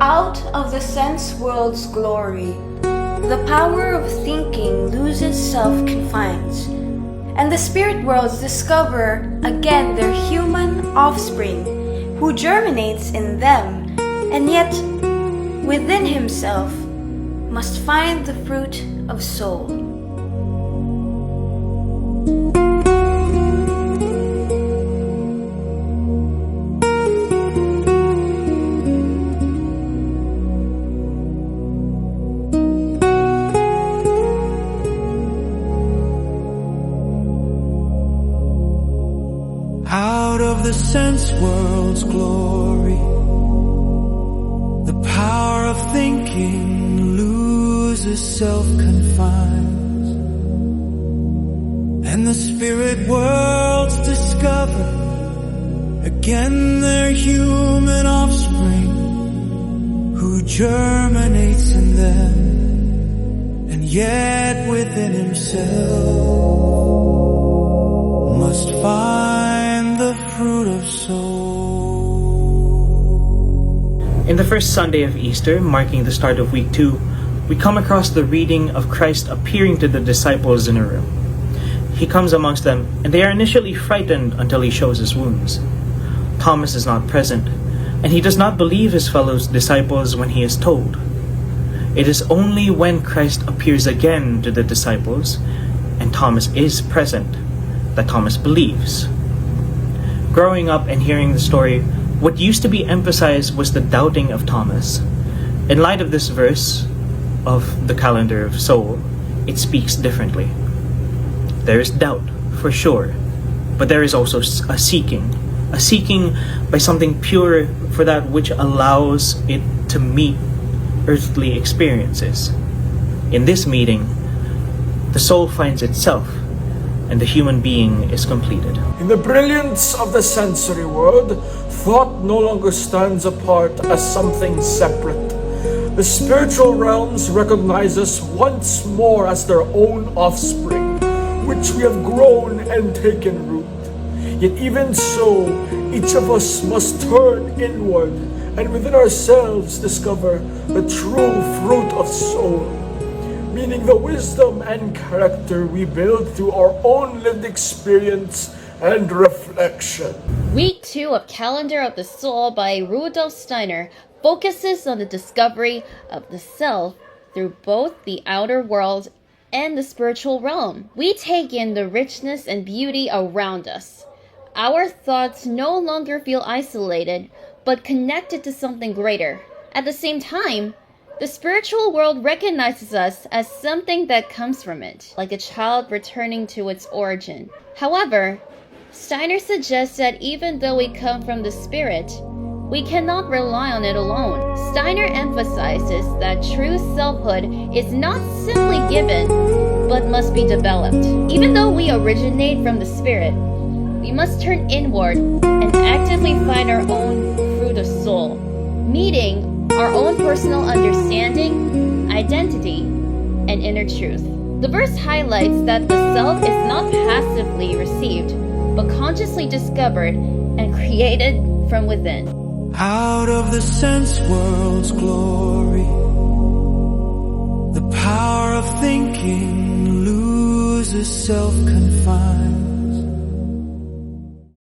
Out of the sense world's glory, the power of thinking loses self-confines, and the spirit worlds discover again their human offspring, who germinates in them, and yet within himself must find the fruit of soul. Out of the sense world's glory, the power of thinking loses self-confines, and the spirit worlds discover again their human offspring, who germinates in them, and yet within himself must find the fruit of soul. In the first Sunday of Easter, marking the start of week 2, we come across the reading of Christ appearing to the disciples in a room. He comes amongst them, and they are initially frightened until he shows his wounds. Thomas is not present, and he does not believe his fellow disciples when he is told. It is only when Christ appears again to the disciples, and Thomas is present, that Thomas believes. Growing up and hearing the story, what used to be emphasized was the doubting of Thomas. In light of this verse of the calendar of soul, it speaks differently. There is doubt, for sure, but there is also a seeking by something pure for that which allows it to meet earthly experiences. In this meeting, the soul finds itself, and the human being is completed. In the brilliance of the sensory world, thought no longer stands apart as something separate. The spiritual realms recognize us once more as their own offspring, which we have grown and taken root. Yet even so, each of us must turn inward and within ourselves discover the true fruit of soul, meaning the wisdom and character we build through our own lived experience and reflection. Week 2 of Calendar of the Soul by Rudolf Steiner focuses on the discovery of the self through both the outer world and the spiritual realm. We take in the richness and beauty around us. Our thoughts no longer feel isolated, but connected to something greater. At the same time, the spiritual world recognizes us as something that comes from it, like a child returning to its origin. However, Steiner suggests that even though we come from the spirit, we cannot rely on it alone. Steiner emphasizes that true selfhood is not simply given, but must be developed. Even though we originate from the spirit, we must turn inward and actively find our own fruit of soul, meeting our own personal understanding, identity, and inner truth. The verse highlights that the self is not passively received, but consciously discovered and created from within. Out of the sense world's glory, the power of thinking loses self-confines,